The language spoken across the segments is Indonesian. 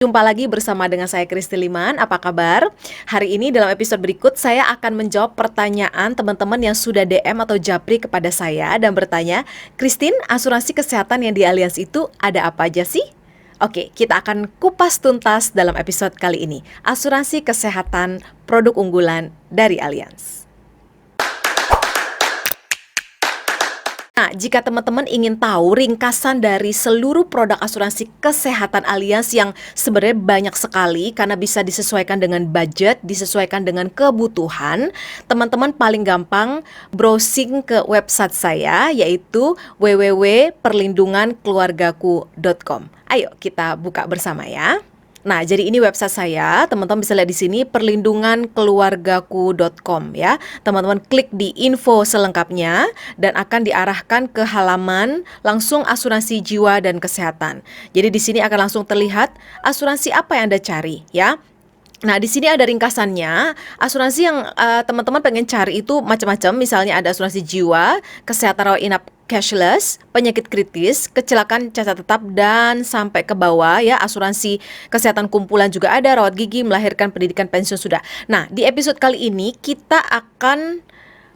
Jumpa lagi bersama dengan saya Kristi Liman, apa kabar? Hari ini dalam episode berikut saya akan menjawab pertanyaan teman-teman yang sudah DM atau japri kepada saya dan bertanya, Christine, asuransi kesehatan yang di Allianz itu ada apa aja sih? Oke, kita akan kupas tuntas dalam episode kali ini. Asuransi kesehatan produk unggulan dari Allianz. Nah, jika teman-teman ingin tahu ringkasan dari seluruh produk asuransi kesehatan Allianz yang sebenarnya banyak sekali karena bisa disesuaikan dengan budget, disesuaikan dengan kebutuhan, teman-teman paling gampang browsing ke website saya yaitu www.perlindungankeluargaku.com. Ayo kita buka bersama ya. Nah, jadi ini website saya, teman-teman bisa lihat di sini perlindungankeluargaku.com ya. Teman-teman klik di info selengkapnya dan akan diarahkan ke halaman langsung asuransi jiwa dan kesehatan. Jadi di sini akan langsung terlihat asuransi apa yang Anda cari ya. Nah, di sini ada ringkasannya. Asuransi yang teman-teman pengen cari itu macam-macam. Misalnya ada asuransi jiwa, kesehatan rawat inap cashless, penyakit kritis, kecelakaan cacat tetap, dan sampai ke bawah ya, asuransi kesehatan kumpulan juga ada, rawat gigi, melahirkan, pendidikan, pensiun sudah. Nah, di episode kali ini kita akan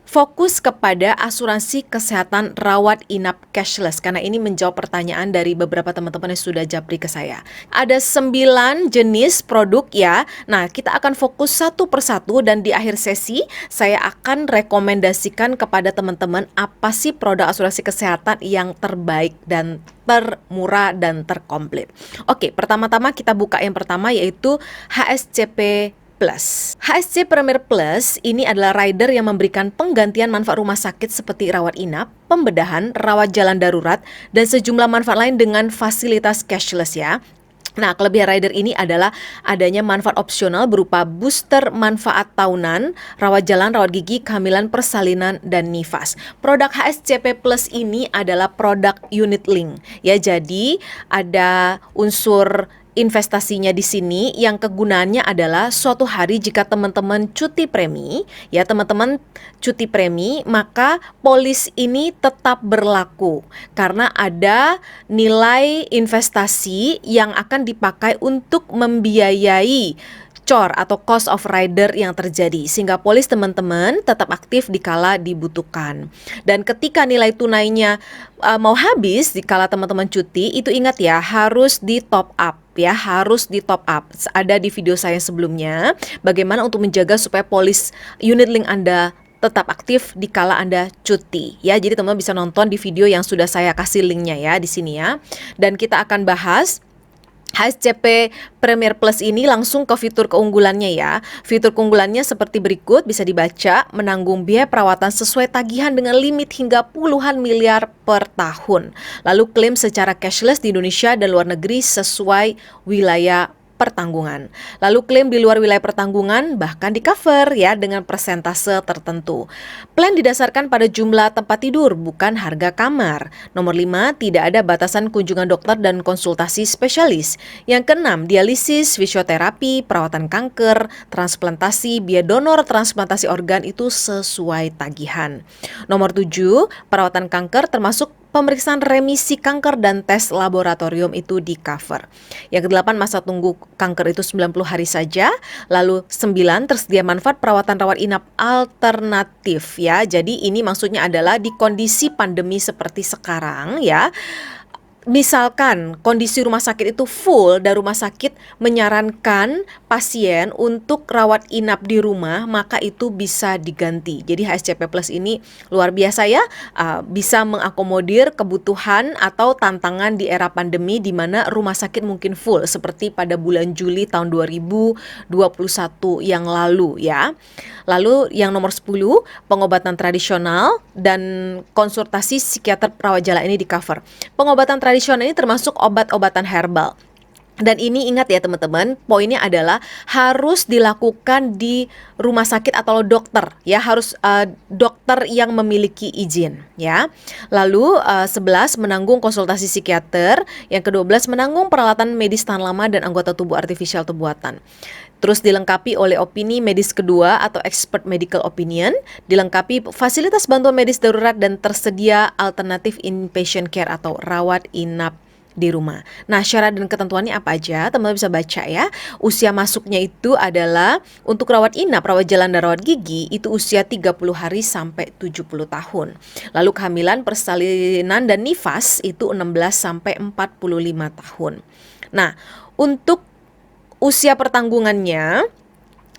fokus kepada asuransi kesehatan rawat inap cashless karena ini menjawab pertanyaan dari beberapa teman-teman yang sudah japri ke saya. Ada 9 jenis produk ya. Nah, kita akan fokus satu persatu dan di akhir sesi saya akan rekomendasikan kepada teman-teman apa sih produk asuransi kesehatan yang terbaik dan termurah dan terkomplit. Oke, pertama-tama kita buka yang pertama yaitu HSCP Plus. HSC Premier Plus ini adalah rider yang memberikan penggantian manfaat rumah sakit seperti rawat inap, pembedahan, rawat jalan darurat, dan sejumlah manfaat lain dengan fasilitas cashless ya. Nah, kelebihan rider ini adalah adanya manfaat opsional berupa booster manfaat tahunan, rawat jalan, rawat gigi, kehamilan, persalinan, dan nifas. Produk HSCP Plus ini adalah produk unit link ya, jadi ada unsur investasinya di sini yang kegunaannya adalah suatu hari jika teman-teman cuti premi, ya teman-teman cuti premi, maka polis ini tetap berlaku karena ada nilai investasi yang akan dipakai untuk membiayai COR atau cost of rider yang terjadi sehingga polis teman-teman tetap aktif dikala dibutuhkan. Dan ketika nilai tunainya mau habis dikala teman-teman cuti, itu ingat ya harus di top up ya, harus di top up. Ada di video saya sebelumnya bagaimana untuk menjaga supaya polis unit link Anda tetap aktif dikala Anda cuti ya. Jadi teman-teman bisa nonton di video yang sudah saya kasih linknya ya di sini ya. Dan kita akan bahas HSCP Premier Plus ini langsung ke fitur keunggulannya ya. Fitur keunggulannya seperti berikut, bisa dibaca, menanggung biaya perawatan sesuai tagihan dengan limit hingga puluhan miliar per tahun. Lalu klaim secara cashless di Indonesia dan luar negeri sesuai wilayah pertanggungan. Lalu klaim di luar wilayah pertanggungan bahkan di cover ya dengan persentase tertentu. Plan didasarkan pada jumlah tempat tidur bukan harga kamar. Nomor 5, tidak ada batasan kunjungan dokter dan konsultasi spesialis. Yang keenam, dialisis, fisioterapi, perawatan kanker, transplantasi, biaya donor, transplantasi organ itu sesuai tagihan. Nomor 7, perawatan kanker termasuk pemeriksaan remisi kanker dan tes laboratorium itu di cover. Yang ke-8, masa tunggu kanker itu 90 hari saja. Lalu 9, tersedia manfaat perawatan rawat inap alternatif ya. Jadi ini maksudnya adalah di kondisi pandemi seperti sekarang ya. Misalkan kondisi rumah sakit itu full dan rumah sakit menyarankan pasien untuk rawat inap di rumah, maka itu bisa diganti. Jadi HSCP Plus ini luar biasa ya, bisa mengakomodir kebutuhan atau tantangan di era pandemi di mana rumah sakit mungkin full seperti pada bulan Juli tahun 2021 yang lalu ya. Lalu yang nomor 10, pengobatan tradisional dan konsultasi psikiater rawat jalan ini di cover. Pengobatan tradisional ini termasuk obat-obatan herbal. Dan ini ingat ya teman-teman, poinnya adalah harus dilakukan di rumah sakit atau dokter ya, harus dokter yang memiliki izin ya. Lalu 11 menanggung konsultasi psikiater, yang ke-12 menanggung peralatan medis tahan lama dan anggota tubuh artifisial atau buatan. Terus dilengkapi oleh opini medis kedua atau expert medical opinion, dilengkapi fasilitas bantuan medis darurat dan tersedia alternatif inpatient care atau rawat inap di rumah. Nah, syarat dan ketentuannya apa aja? Teman-teman bisa baca ya. Usia masuknya itu adalah untuk rawat inap, rawat jalan dan rawat gigi itu usia 30 hari sampai 70 tahun. Lalu kehamilan, persalinan dan nifas itu 16 sampai 45 tahun. Nah, untuk usia pertanggungannya,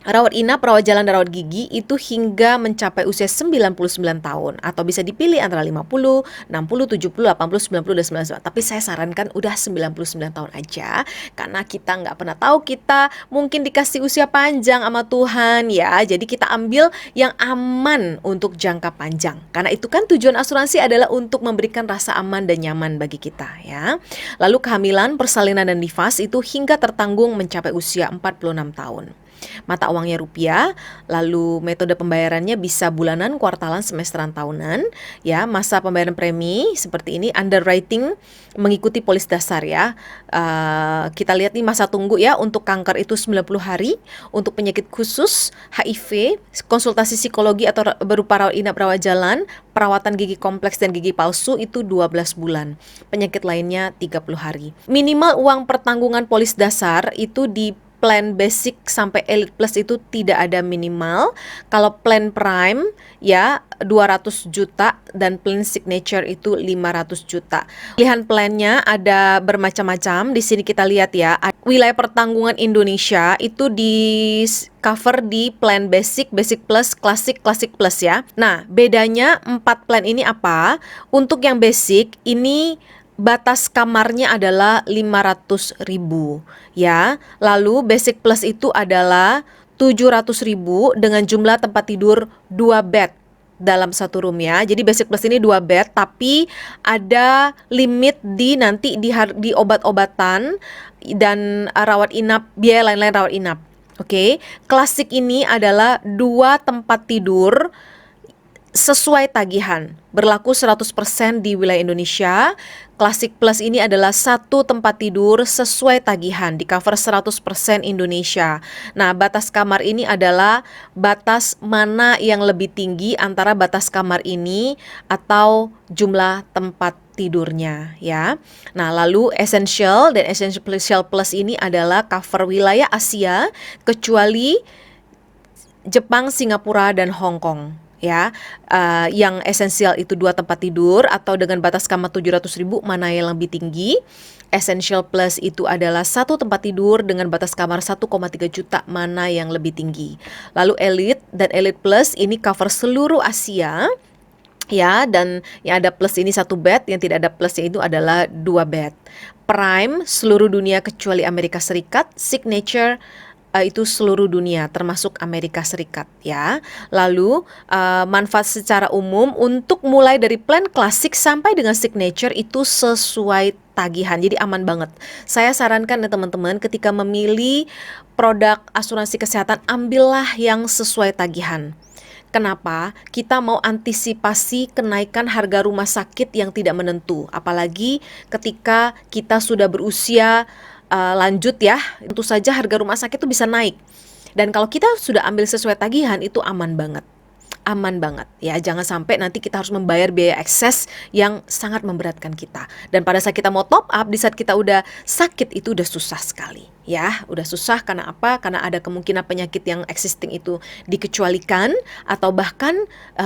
rawat inap, rawat jalan, dan rawat gigi itu hingga mencapai usia 99 tahun. Atau bisa dipilih antara 50, 60, 70, 80, 90, dan 99. Tapi saya sarankan udah 99 tahun aja. Karena kita nggak pernah tahu, kita mungkin dikasih usia panjang sama Tuhan ya. Jadi kita ambil yang aman untuk jangka panjang. Karena itu kan tujuan asuransi adalah untuk memberikan rasa aman dan nyaman bagi kita ya. Lalu kehamilan, persalinan, dan nifas itu hingga tertanggung mencapai usia 46 tahun. Mata uangnya rupiah, lalu metode pembayarannya bisa bulanan, kuartalan, semesteran, tahunan. Ya, masa pembayaran premi seperti ini, underwriting mengikuti polis dasar ya. Kita lihat nih masa tunggu ya, untuk kanker itu 90 hari, untuk penyakit khusus, HIV, konsultasi psikologi atau berupa rawat inap, rawat jalan, perawatan gigi kompleks dan gigi palsu itu 12 bulan. Penyakit lainnya 30 hari. Minimal uang pertanggungan polis dasar itu di plan basic sampai elite plus itu tidak ada minimal. Kalau plan prime ya 200 juta dan plan signature itu 500 juta. Pilihan plannya ada bermacam-macam. Di sini kita lihat ya, wilayah pertanggungan Indonesia itu di cover di plan basic, basic plus, classic, classic plus ya. Nah, bedanya 4 plan ini apa? Untuk yang basic ini batas kamarnya adalah 500.000 ya. Lalu basic plus itu adalah 700.000 dengan jumlah tempat tidur 2 bed dalam satu room ya. Jadi basic plus ini 2 bed, tapi ada limit di nanti di obat-obatan dan rawat inap, biaya lain-lain rawat inap. Oke. Klasik ini adalah 2 tempat tidur sesuai tagihan, berlaku 100% di wilayah Indonesia. Classic Plus ini adalah 1 tempat tidur sesuai tagihan, di cover 100% Indonesia. Nah, batas kamar ini adalah batas mana yang lebih tinggi antara batas kamar ini atau jumlah tempat tidurnya ya. Nah, lalu Essential dan Essential Plus ini adalah cover wilayah Asia kecuali Jepang, Singapura, dan Hong Kong. Ya, yang esensial itu 2 tempat tidur atau dengan batas kamar 700.000, mana yang lebih tinggi? Essential Plus itu adalah 1 tempat tidur dengan batas kamar 1,3 juta, mana yang lebih tinggi? Lalu Elite dan Elite Plus ini cover seluruh Asia. Ya, dan yang ada plus ini 1 bed, yang tidak ada plusnya itu adalah 2 bed. Prime seluruh dunia kecuali Amerika Serikat. Signature itu seluruh dunia termasuk Amerika Serikat ya. Lalu manfaat secara umum untuk mulai dari plan klasik sampai dengan signature itu sesuai tagihan, jadi aman banget. Saya sarankan ya teman-teman, ketika memilih produk asuransi kesehatan, ambillah yang sesuai tagihan. Kenapa? Kita mau antisipasi kenaikan harga rumah sakit yang tidak menentu, apalagi ketika kita sudah berusia lanjut ya, tentu saja harga rumah sakit itu bisa naik. Dan kalau kita sudah ambil sesuai tagihan itu aman banget. Aman banget ya, jangan sampai nanti kita harus membayar biaya ekses yang sangat memberatkan kita. Dan pada saat kita mau top up, di saat kita udah sakit itu udah susah sekali ya, udah susah. Karena apa? Karena ada kemungkinan penyakit yang existing itu dikecualikan atau bahkan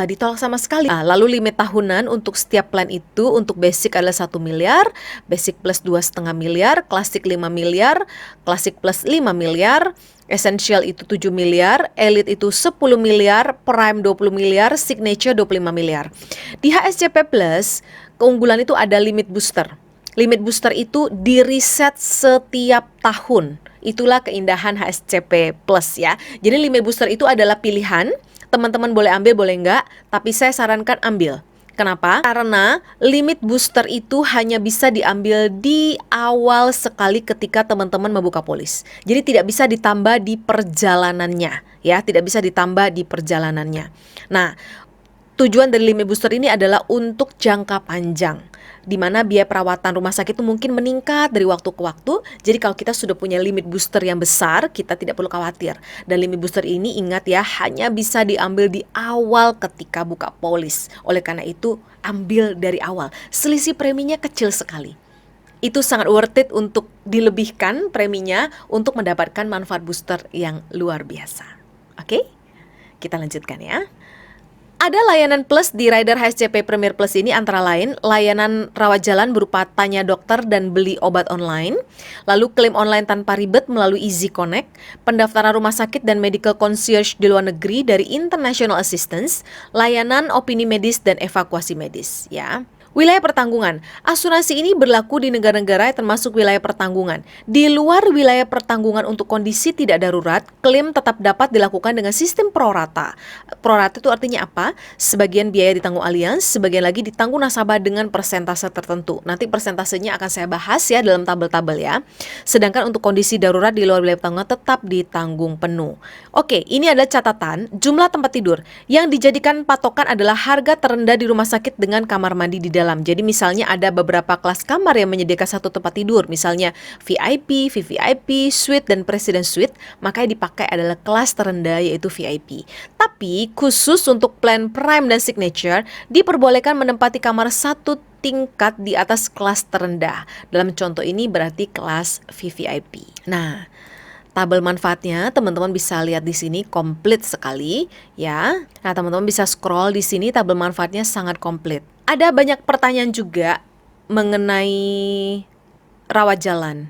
ditolak sama sekali. Lalu limit tahunan untuk setiap plan itu, untuk basic adalah 1 miliar, basic plus 2,5 miliar, classic 5 miliar, classic plus 5 miliar, Essential itu 7 miliar, Elite itu 10 miliar, Prime 20 miliar, Signature 25 miliar. Di HSCP Plus, keunggulan itu ada limit booster. Limit booster itu di-reset setiap tahun. Itulah keindahan HSCP Plus ya. Jadi limit booster itu adalah pilihan, teman-teman boleh ambil boleh enggak, tapi saya sarankan ambil. Kenapa? Karena limit booster itu hanya bisa diambil di awal sekali ketika teman-teman membuka polis. Jadi tidak bisa ditambah di perjalanannya, ya, tidak bisa ditambah di perjalanannya. Nah, tujuan dari limit booster ini adalah untuk jangka panjang, di mana biaya perawatan rumah sakit itu mungkin meningkat dari waktu ke waktu. Jadi kalau kita sudah punya limit booster yang besar, kita tidak perlu khawatir. Dan limit booster ini ingat ya, hanya bisa diambil di awal ketika buka polis. Oleh karena itu, ambil dari awal. Selisih preminya kecil sekali. itu sangat worth it untuk dilebihkan preminya untuk mendapatkan manfaat booster yang luar biasa. Oke, kita lanjutkan ya. Ada layanan plus di Rider HSCP Premier Plus ini antara lain layanan rawat jalan berupa tanya dokter dan beli obat online, lalu klaim online tanpa ribet melalui Easy Connect, pendaftaran rumah sakit dan medical concierge di luar negeri dari International Assistance, layanan opini medis dan evakuasi medis ya. Wilayah pertanggungan. Asuransi ini berlaku di negara-negara yang termasuk wilayah pertanggungan. Di luar wilayah pertanggungan untuk kondisi tidak darurat, klaim tetap dapat dilakukan dengan sistem prorata. Prorata itu artinya apa? Sebagian biaya ditanggung Allianz, sebagian lagi ditanggung nasabah dengan persentase tertentu. Nanti persentasenya akan saya bahas ya dalam tabel-tabel ya. Sedangkan untuk kondisi darurat di luar wilayah pertanggungan tetap ditanggung penuh. Oke, ini adalah catatan jumlah tempat tidur. Yang dijadikan patokan adalah harga terendah di rumah sakit dengan kamar mandi di dalam. Jadi misalnya ada beberapa kelas kamar yang menyediakan satu tempat tidur, misalnya VIP, VVIP, Suite, dan Presiden Suite, maka yang dipakai adalah kelas terendah yaitu VIP. Tapi khusus untuk plan Prime dan Signature, diperbolehkan menempati kamar satu tingkat di atas kelas terendah. Dalam contoh ini berarti kelas VVIP. Nah, tabel manfaatnya teman-teman bisa lihat di sini komplit sekali ya. Nah, teman-teman bisa scroll di sini, tabel manfaatnya sangat komplit. Ada banyak pertanyaan juga mengenai rawat jalan.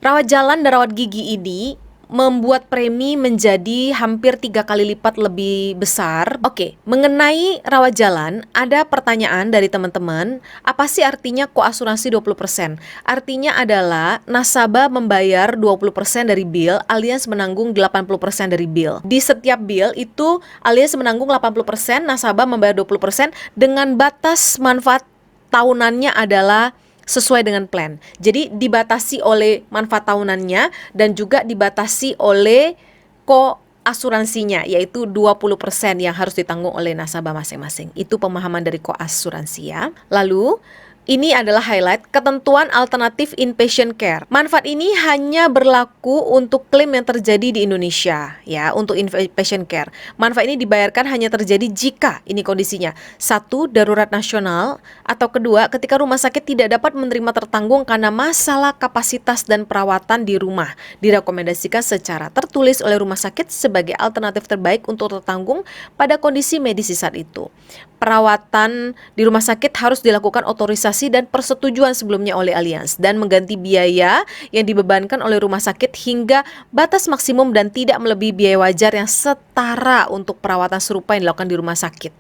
Rawat jalan dan rawat gigi ini membuat premi menjadi hampir 3 kali lipat lebih besar. Oke, mengenai rawat jalan, ada pertanyaan dari teman-teman, apa sih artinya koasuransi 20%? Artinya adalah nasabah membayar 20% dari bill, Allianz menanggung 80% dari bill. Di setiap bill itu Allianz menanggung 80%, nasabah membayar 20% dengan batas manfaat tahunannya adalah sesuai dengan plan. Jadi dibatasi oleh manfaat tahunannya dan juga dibatasi oleh koasuransinya, yaitu 20% yang harus ditanggung oleh nasabah masing-masing. Itu pemahaman dari koasuransi ya. Lalu ini adalah highlight ketentuan alternatif inpatient care. Manfaat ini hanya berlaku untuk klaim yang terjadi di Indonesia ya, untuk inpatient care. Manfaat ini dibayarkan hanya terjadi jika ini kondisinya. 1. Darurat nasional, atau kedua, ketika rumah sakit tidak dapat menerima tertanggung karena masalah kapasitas dan perawatan di rumah. Direkomendasikan secara tertulis oleh rumah sakit sebagai alternatif terbaik untuk tertanggung pada kondisi medis saat itu. Perawatan di rumah sakit harus dilakukan otorisasi dan persetujuan sebelumnya oleh Allianz dan mengganti biaya yang dibebankan oleh rumah sakit hingga batas maksimum dan tidak melebihi biaya wajar yang setara untuk perawatan serupa yang dilakukan di rumah sakit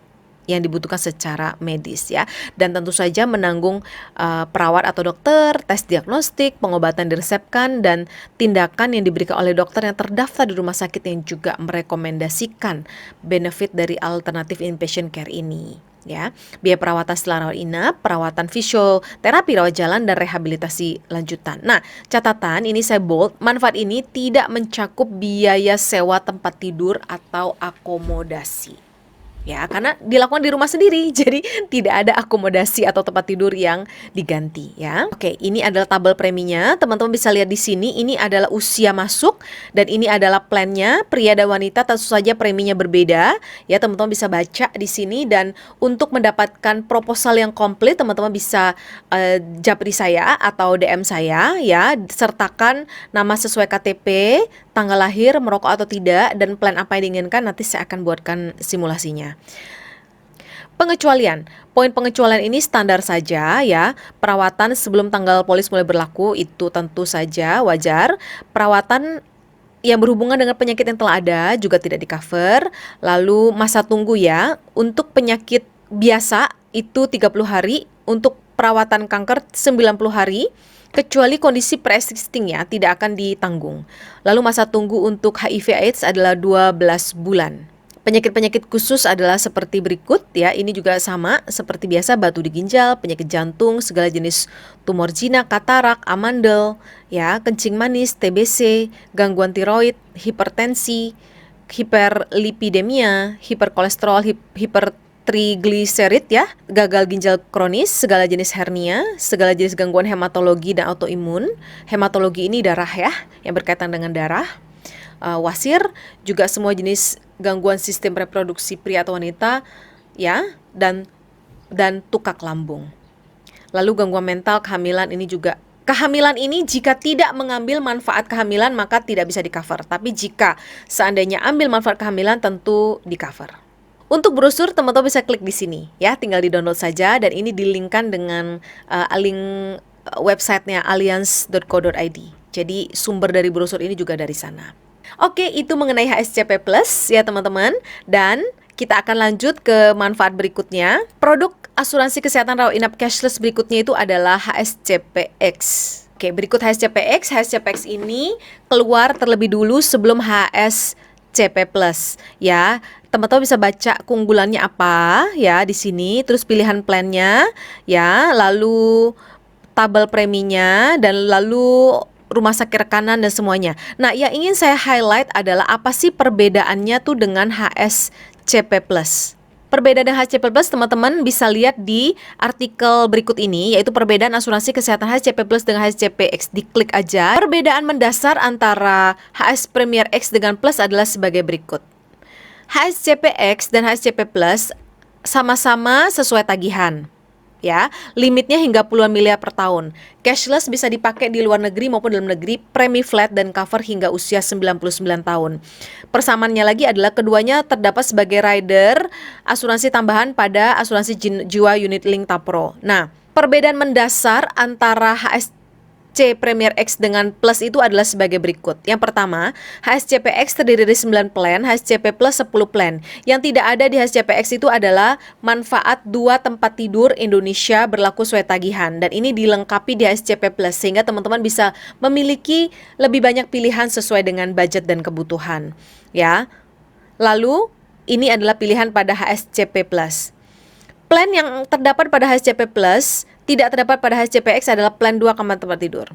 yang dibutuhkan secara medis ya, dan tentu saja menanggung perawat atau dokter, tes diagnostik, pengobatan diresepkan, dan tindakan yang diberikan oleh dokter yang terdaftar di rumah sakit yang juga merekomendasikan benefit dari alternatif inpatient care ini ya. Biaya perawatan setelah rawat inap, perawatan fisioterapi, rawat jalan, dan rehabilitasi lanjutan. Nah, catatan ini saya bold, manfaat ini tidak mencakup biaya sewa tempat tidur atau akomodasi. Ya, karena dilakukan di rumah sendiri, jadi tidak ada akomodasi atau tempat tidur yang diganti ya. Oke, ini adalah tabel preminya. Teman-teman bisa lihat di sini, ini adalah usia masuk dan ini adalah plannya. Pria dan wanita tentu saja preminya berbeda. Ya, teman-teman bisa baca di sini, dan untuk mendapatkan proposal yang komplit, teman-teman bisa japri saya atau DM saya ya, sertakan nama sesuai KTP, tanggal lahir, merokok atau tidak, dan plan apa yang diinginkan. Nanti saya akan buatkan simulasinya. Pengecualian. Poin pengecualian ini standar saja ya. Perawatan sebelum tanggal polis mulai berlaku itu tentu saja wajar. Perawatan yang berhubungan dengan penyakit yang telah ada juga tidak di-cover. Lalu masa tunggu ya. Untuk penyakit biasa itu 30 hari, untuk perawatan kanker 90 hari. Kecuali kondisi pre-existing ya, tidak akan ditanggung. Lalu masa tunggu untuk HIV AIDS adalah 12 bulan. Penyakit-penyakit khusus adalah seperti berikut ya, ini juga sama seperti biasa, batu di ginjal, penyakit jantung, segala jenis tumor jinak, katarak, amandel, ya, kencing manis, TBC, gangguan tiroid, hipertensi, hiperlipidemia, hiperkolesterol, hipertrigliserid ya, gagal ginjal kronis, segala jenis hernia, segala jenis gangguan hematologi dan autoimun. Hematologi ini darah ya, yang berkaitan dengan darah. Wasir, juga semua jenis gangguan sistem reproduksi pria atau wanita ya, dan tukak lambung. Lalu gangguan mental kehamilan ini juga. Kehamilan ini jika tidak mengambil manfaat kehamilan maka tidak bisa di-cover. Tapi jika seandainya ambil manfaat kehamilan tentu di-cover. Untuk brosur teman-teman bisa klik di sini ya, tinggal di-download saja dan ini di-linkkan dengan link websitenya alliance.co.id. Jadi sumber dari brosur ini juga dari sana. Oke, itu mengenai HSCP Plus ya teman-teman. Dan kita akan lanjut ke manfaat berikutnya. Produk asuransi kesehatan rawat inap cashless berikutnya itu adalah HSCPX. Oke, berikut HSCPX. HSCPX ini keluar terlebih dulu sebelum HSCP Plus ya. Teman-teman bisa baca keunggulannya apa ya di sini, terus pilihan plannya ya, lalu tabel preminya dan lalu rumah sakit rekanan dan semuanya. Nah, yang ingin saya highlight adalah apa sih perbedaannya tuh dengan HSCP Plus. Perbedaan dengan HSCP Plus teman-teman bisa lihat di artikel berikut ini, yaitu perbedaan asuransi kesehatan HSCP Plus dengan HSCPX. Diklik aja. Perbedaan mendasar antara HS Premier X dengan Plus adalah sebagai berikut. HSCPX dan HSCP Plus sama-sama sesuai tagihan. Ya, limitnya hingga puluhan miliar per tahun. Cashless bisa dipakai di luar negeri maupun dalam negeri, premi flat dan cover hingga usia 99 tahun. Persamaannya lagi adalah keduanya terdapat sebagai rider asuransi tambahan pada asuransi jiwa unit link Tapro. Nah, perbedaan mendasar antara HSC Premier X dengan Plus itu adalah sebagai berikut. Yang pertama, HSCPX terdiri dari 9 plan, HSCP Plus 10 plan. Yang tidak ada di HSCPX itu adalah manfaat 2 tempat tidur Indonesia berlaku sesuai tagihan. Dan ini dilengkapi di HSCP Plus sehingga teman-teman bisa memiliki lebih banyak pilihan sesuai dengan budget dan kebutuhan. Ya. Lalu, ini adalah pilihan pada HSCP Plus. Plan yang terdapat pada HSCP Plus tidak terdapat pada HSCPX adalah plan 2 kamar tempat tidur.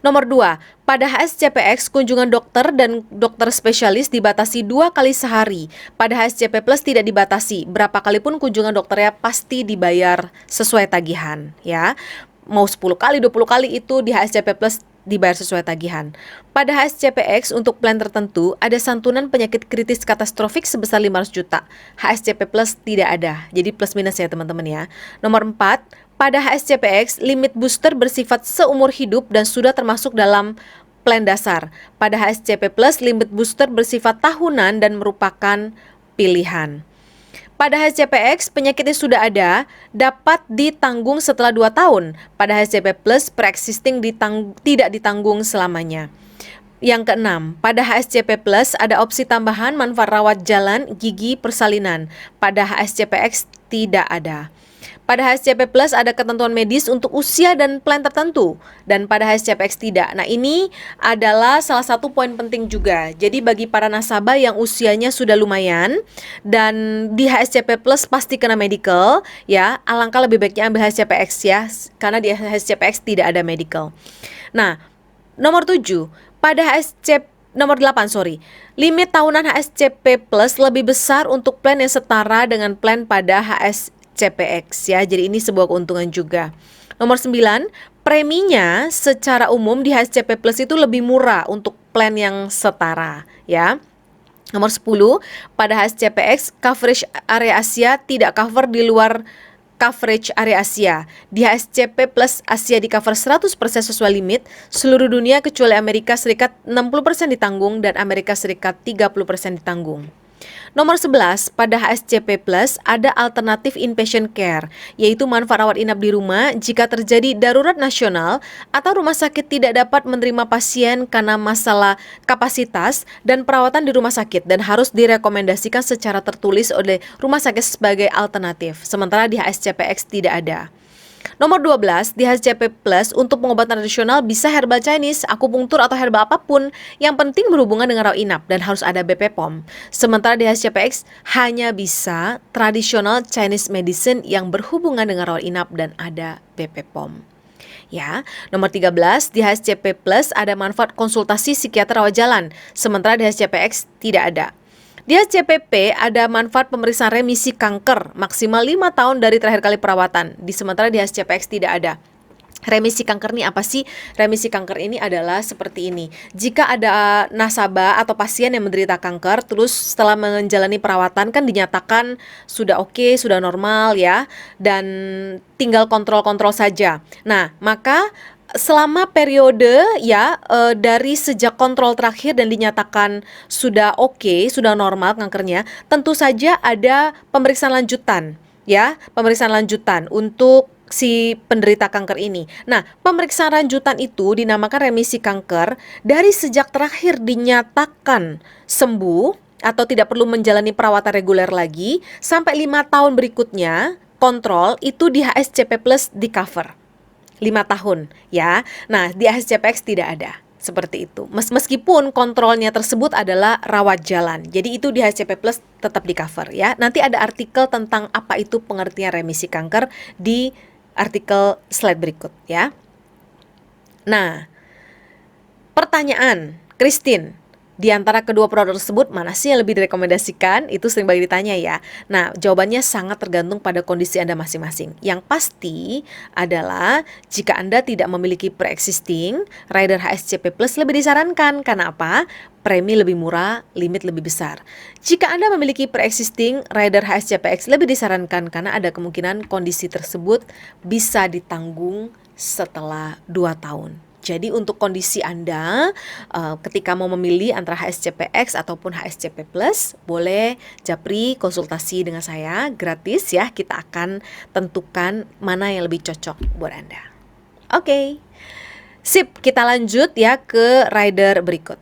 Nomor 2, pada HSCPX kunjungan dokter dan dokter spesialis dibatasi 2 kali sehari. Pada HSCP Plus tidak dibatasi. Berapa kali pun kunjungan dokternya pasti dibayar sesuai tagihan, ya. Mau 10 kali, 20 kali itu di HSCP Plus dibayar sesuai tagihan. Pada HSCPX untuk plan tertentu ada santunan penyakit kritis katastrofik sebesar 500 juta. HSCP Plus tidak ada. Jadi plus minus ya teman-teman ya. Nomor 4, pada HSCPX limit booster bersifat seumur hidup dan sudah termasuk dalam plan dasar. Pada HSCP Plus limit booster bersifat tahunan dan merupakan pilihan. Pada HSCPX, penyakitnya sudah ada, dapat ditanggung setelah 2 tahun. Pada HSCP Plus, pre-existing tidak ditanggung selamanya. Yang keenam, pada HSCP Plus ada opsi tambahan manfaat rawat jalan, gigi, persalinan. Pada HSCPX tidak ada. Pada HSCP Plus ada ketentuan medis untuk usia dan plan tertentu, dan pada HSCPX tidak. Nah, ini adalah salah satu poin penting juga. Jadi bagi para nasabah yang usianya sudah lumayan dan di HSCP Plus pasti kena medical, ya, alangkah lebih baiknya ambil HSCPX ya, karena di HSCPX tidak ada medical. Nah, nomor 7, pada Nomor 8, limit tahunan HSCP Plus lebih besar untuk plan yang setara dengan plan pada HSCPX ya. Jadi ini sebuah keuntungan juga. Nomor 9, preminya secara umum di HSCP Plus itu lebih murah untuk plan yang setara ya. Nomor 10, pada HSCPX coverage area Asia tidak cover di luar coverage area Asia. Di HSCP Plus Asia di cover 100% sesuai limit, seluruh dunia kecuali Amerika Serikat 60% ditanggung dan Amerika Serikat 30% ditanggung. Nomor 11, pada HSCP Plus ada alternatif inpatient care, yaitu manfaat rawat inap di rumah jika terjadi darurat nasional atau rumah sakit tidak dapat menerima pasien karena masalah kapasitas dan perawatan di rumah sakit dan harus direkomendasikan secara tertulis oleh rumah sakit sebagai alternatif, sementara di HSCPX tidak ada. Nomor 12, di HSCP Plus untuk pengobatan tradisional bisa herbal Chinese, akupunktur atau herbal apapun, yang penting berhubungan dengan rawat inap dan harus ada BPOM. Sementara di HSCPX hanya bisa tradisional Chinese medicine yang berhubungan dengan rawat inap dan ada BPOM. Ya, nomor 13, di HSCP Plus ada manfaat konsultasi psikiater rawat jalan, sementara di HSCPX tidak ada. Di HSCPP ada manfaat pemeriksaan remisi kanker maksimal 5 tahun dari terakhir kali perawatan, sementara di HSCPX tidak ada. Remisi kanker ini apa sih? Remisi kanker ini adalah seperti ini. Jika ada nasabah atau pasien yang menderita kanker, terus setelah menjalani perawatan kan dinyatakan sudah oke, sudah normal ya, dan tinggal kontrol-kontrol saja. Nah, maka selama periode ya dari sejak kontrol terakhir dan dinyatakan sudah oke, sudah normal kankernya, tentu saja ada pemeriksaan lanjutan ya, pemeriksaan lanjutan untuk si penderita kanker ini. Nah, pemeriksaan lanjutan itu dinamakan remisi kanker dari sejak terakhir dinyatakan sembuh atau tidak perlu menjalani perawatan reguler lagi sampai 5 tahun berikutnya kontrol itu di HSCP Plus di cover 5 tahun ya. Nah, di HSCPX tidak ada seperti itu. Meskipun kontrolnya tersebut adalah rawat jalan. Jadi itu di HSCP Plus tetap di cover ya. Nanti ada artikel tentang apa itu pengertian remisi kanker di artikel slide berikut ya. Nah, pertanyaan, Christine, di antara kedua produk tersebut mana sih yang lebih direkomendasikan? Itu sering banget ditanya ya. Nah, jawabannya sangat tergantung pada kondisi Anda masing-masing. Yang pasti adalah jika Anda tidak memiliki pre-existing, rider HSCP Plus lebih disarankan. Karena apa? Premi lebih murah, limit lebih besar. Jika Anda memiliki pre-existing, rider HSCPX lebih disarankan karena ada kemungkinan kondisi tersebut bisa ditanggung setelah 2 tahun. Jadi untuk kondisi Anda ketika mau memilih antara HSCPX ataupun HSCP Plus, boleh japri konsultasi dengan saya gratis ya. Kita akan tentukan mana yang lebih cocok buat Anda. Oke. Sip, kita lanjut ya ke rider berikut.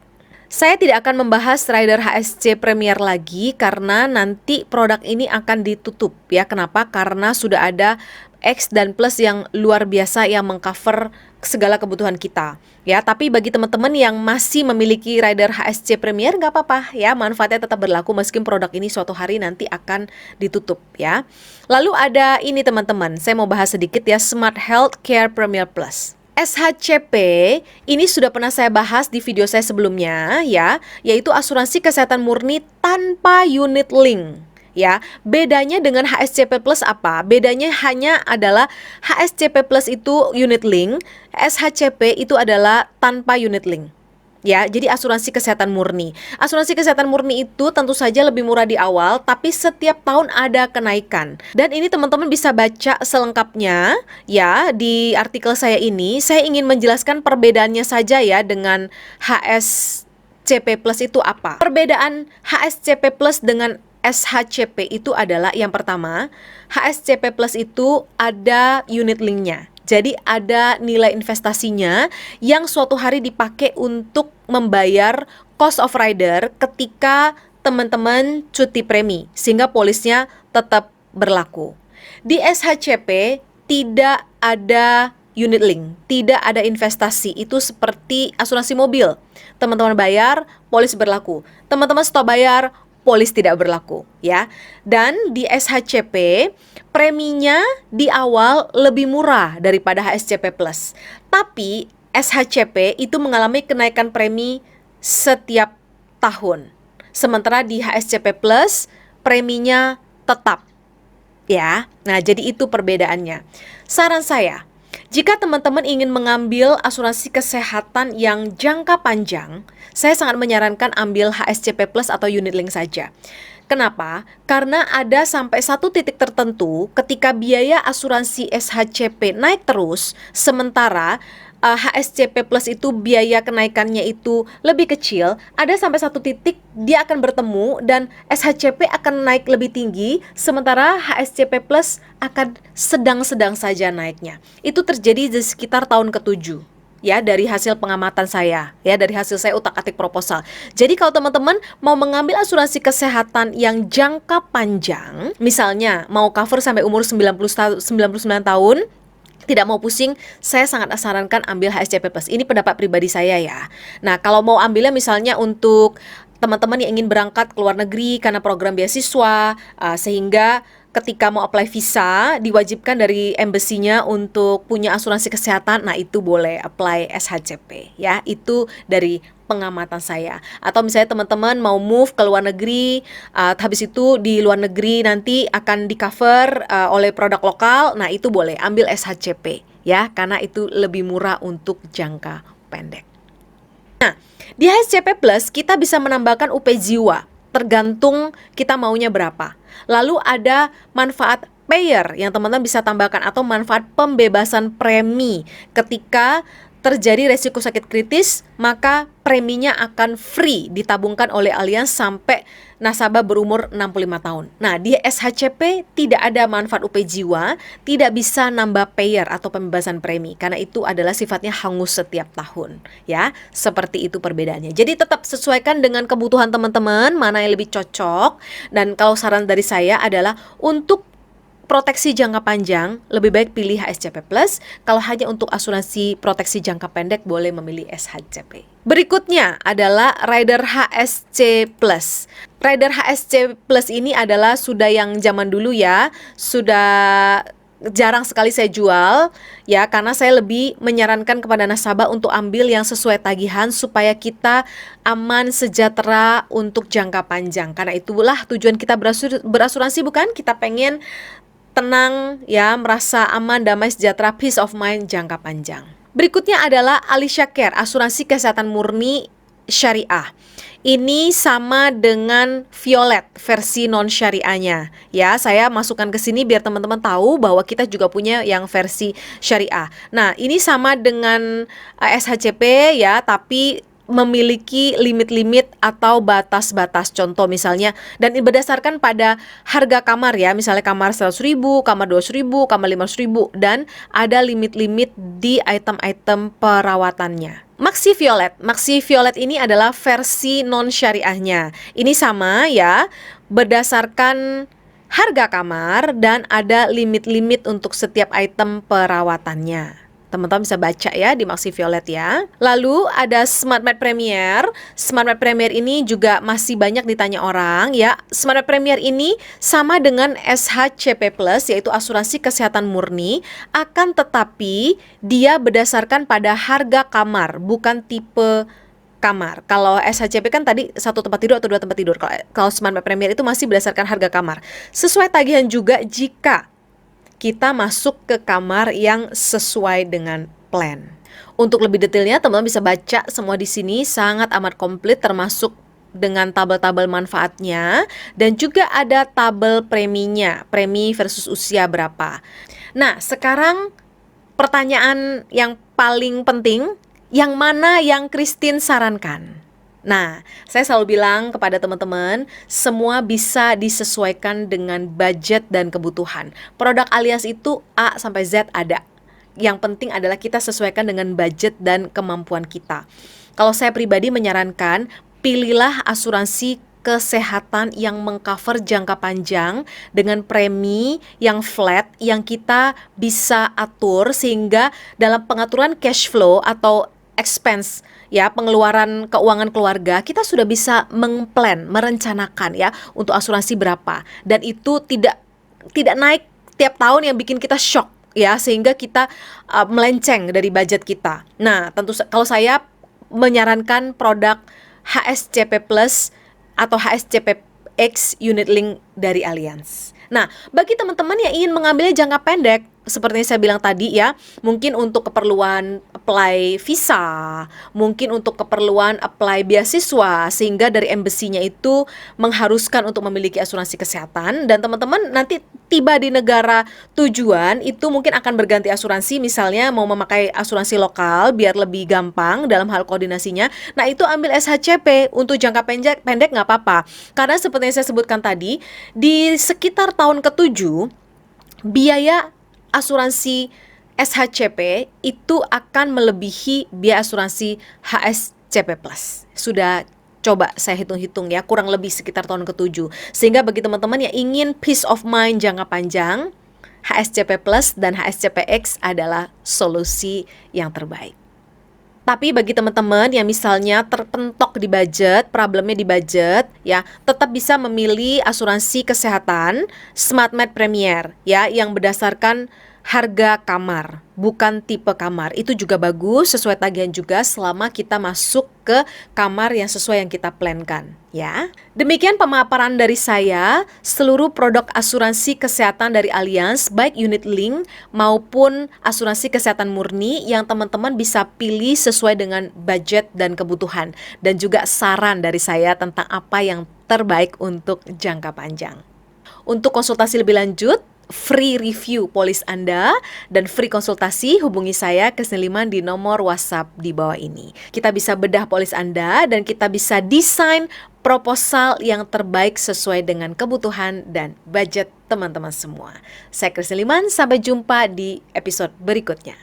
Saya tidak akan membahas rider HSC Premier lagi karena nanti produk ini akan ditutup ya. Kenapa? Karena sudah ada X dan Plus yang luar biasa yang mengcover segala kebutuhan kita ya. Tapi bagi teman-teman yang masih memiliki rider HSC Premier nggak apa-apa ya, manfaatnya tetap berlaku meskipun produk ini suatu hari nanti akan ditutup ya. Lalu ada ini teman-teman, saya mau bahas sedikit ya, Smart Health Care Premier Plus. SHCP ini sudah pernah saya bahas di video saya sebelumnya ya, yaitu asuransi kesehatan murni tanpa unit link. Ya, bedanya dengan HSCP Plus apa? Bedanya hanya adalah HSCP Plus itu unit link, SHCP itu adalah tanpa unit link. Ya, jadi asuransi kesehatan murni. Asuransi kesehatan murni itu tentu saja lebih murah di awal, tapi setiap tahun ada kenaikan. Dan ini teman-teman bisa baca selengkapnya ya di artikel saya ini. Saya ingin menjelaskan perbedaannya saja ya dengan HSCP Plus itu apa. Perbedaan HSCP Plus dengan SHCP itu adalah yang pertama, HSCP Plus itu ada unit linknya. Jadi ada nilai investasinya yang suatu hari dipakai untuk membayar cost of rider ketika teman-teman cuti premi, sehingga polisnya tetap berlaku. Di SHCP tidak ada unit link, tidak ada investasi. Itu seperti asuransi mobil. Teman-teman bayar, polis berlaku. Teman-teman stop bayar, polis tidak berlaku ya. Dan di SHCP preminya di awal lebih murah daripada HSCP Plus. Tapi SHCP itu mengalami kenaikan premi setiap tahun. Sementara di HSCP Plus preminya tetap ya. Nah, jadi itu perbedaannya. Saran saya, jika teman-teman ingin mengambil asuransi kesehatan yang jangka panjang, saya sangat menyarankan ambil HSCP Plus atau unit link saja. Kenapa? Karena ada sampai satu titik tertentu ketika biaya asuransi SHCP naik terus, sementara HSCP Plus itu biaya kenaikannya itu lebih kecil, ada sampai satu titik dia akan bertemu dan SHCP akan naik lebih tinggi, sementara HSCP Plus akan sedang-sedang saja naiknya. Itu terjadi di sekitar tahun ke-7 ya, dari hasil pengamatan saya ya, dari hasil saya utak-atik proposal. Jadi kalau teman-teman mau mengambil asuransi kesehatan yang jangka panjang, misalnya mau cover sampai umur 99 tahun, tidak mau pusing, saya sangat sarankan ambil HSCP Plus. Ini pendapat pribadi saya ya. Nah, kalau mau ambilnya misalnya untuk teman-teman yang ingin berangkat ke luar negeri karena program beasiswa, sehingga ketika mau apply visa diwajibkan dari embassy-nya untuk punya asuransi kesehatan, nah itu boleh apply SHCP ya. Itu dari pengamatan saya. Atau misalnya teman-teman mau move ke luar negeri, habis itu di luar negeri nanti akan di-cover oleh produk lokal, nah itu boleh ambil SHCP ya, karena itu lebih murah untuk jangka pendek. Nah, di HSCP Plus kita bisa menambahkan UP Jiwa, tergantung kita maunya berapa. Lalu ada manfaat payer yang teman-teman bisa tambahkan atau manfaat pembebasan premi. Ketika terjadi resiko sakit kritis, maka preminya akan free ditabungkan oleh Allianz sampai nasabah berumur 65 tahun. Nah, di SHCP tidak ada manfaat UP Jiwa, tidak bisa nambah payer atau pembebasan premi karena itu adalah sifatnya hangus setiap tahun, ya. Seperti itu perbedaannya. Jadi tetap sesuaikan dengan kebutuhan teman-teman mana yang lebih cocok, dan kalau saran dari saya adalah untuk proteksi jangka panjang, lebih baik pilih HSCP Plus. Kalau hanya untuk asuransi proteksi jangka pendek, boleh memilih SHCP. Berikutnya adalah Rider HSC Plus. Rider HSC Plus ini adalah sudah yang zaman dulu ya, sudah jarang sekali saya jual ya, karena saya lebih menyarankan kepada nasabah untuk ambil yang sesuai tagihan supaya kita aman sejahtera untuk jangka panjang. Karena itulah tujuan kita berasuransi, bukan? Kita pengen tenang ya, merasa aman, damai, sejahtera, peace of mind jangka panjang. Berikutnya adalah Alicia Care, asuransi kesehatan murni syariah. Ini sama dengan Violet versi non syariahnya. Ya, saya masukkan ke sini biar teman-teman tahu bahwa kita juga punya yang versi syariah. Nah, ini sama dengan SHCP ya, tapi memiliki limit-limit atau batas-batas, contoh misalnya, dan berdasarkan pada harga kamar ya, misalnya kamar 100.000, kamar 200.000, kamar 500.000, dan ada limit-limit di item-item perawatannya. Maxi Violet ini adalah versi non syariahnya. Ini sama ya, berdasarkan harga kamar dan ada limit-limit untuk setiap item perawatannya. Teman-teman bisa baca ya di Maxi Violet ya. Lalu ada SmartMed Premier. SmartMed Premier ini juga masih banyak ditanya orang ya. SmartMed Premier ini sama dengan SHCP Plus, yaitu asuransi kesehatan murni, akan tetapi dia berdasarkan pada harga kamar, bukan tipe kamar. Kalau SHCP kan tadi 1 tempat tidur atau 2 tempat tidur. Kalau SmartMed Premier itu masih berdasarkan harga kamar. Sesuai tagihan juga jika kita masuk ke kamar yang sesuai dengan plan. Untuk lebih detailnya, teman-teman bisa baca semua di sini, sangat amat komplit termasuk dengan tabel-tabel manfaatnya dan juga ada tabel preminya, premi versus usia berapa. Nah, sekarang pertanyaan yang paling penting, yang mana yang Christine sarankan? Nah, saya selalu bilang kepada teman-teman, semua bisa disesuaikan dengan budget dan kebutuhan. Produk Allianz itu A sampai Z ada. Yang penting adalah kita sesuaikan dengan budget dan kemampuan kita. Kalau saya pribadi menyarankan, pilihlah asuransi kesehatan yang mengcover jangka panjang dengan premi yang flat yang kita bisa atur sehingga dalam pengaturan cash flow atau expense ya, pengeluaran keuangan keluarga, kita sudah bisa mengplan, merencanakan ya untuk asuransi berapa, dan itu tidak naik tiap tahun yang bikin kita shock ya, sehingga kita melenceng dari budget kita. Nah, tentu kalau saya menyarankan produk HSCP Plus atau HSCP X Unit Link dari Allianz. Nah, bagi teman-teman yang ingin mengambilnya jangka pendek, seperti yang saya bilang tadi ya, mungkin untuk keperluan apply visa, mungkin untuk keperluan apply beasiswa, sehingga dari embassy-nya itu mengharuskan untuk memiliki asuransi kesehatan, dan teman-teman nanti tiba di negara tujuan itu mungkin akan berganti asuransi, misalnya mau memakai asuransi lokal biar lebih gampang dalam hal koordinasinya. Nah, itu ambil SHCP untuk jangka pendek nggak apa-apa, karena seperti yang saya sebutkan tadi, di sekitar tahun ke-7 biaya asuransi SHCP itu akan melebihi biaya asuransi HSCP Plus. Sudah coba saya hitung-hitung ya, kurang lebih sekitar tahun ke-7. Sehingga bagi teman-teman yang ingin peace of mind jangka panjang, HSCP Plus dan HSCP X adalah solusi yang terbaik. Tapi bagi teman-teman yang misalnya terpentok di budget, problemnya di budget, ya, tetap bisa memilih asuransi kesehatan SmartMed Premier, ya, yang berdasarkan harga kamar, bukan tipe kamar. Itu juga bagus, sesuai tagihan juga selama kita masuk ke kamar yang sesuai yang kita plankan, ya. Demikian pemaparan dari saya, seluruh produk asuransi kesehatan dari Allianz, baik unit link maupun asuransi kesehatan murni yang teman-teman bisa pilih sesuai dengan budget dan kebutuhan, dan juga saran dari saya tentang apa yang terbaik untuk jangka panjang. Untuk konsultasi lebih lanjut, free review polis Anda, dan free konsultasi, hubungi saya ke Seliman di nomor WhatsApp di bawah ini. Kita bisa bedah polis Anda dan kita bisa desain proposal yang terbaik sesuai dengan kebutuhan dan budget teman-teman semua. Saya Kris Seliman, sampai jumpa di episode berikutnya.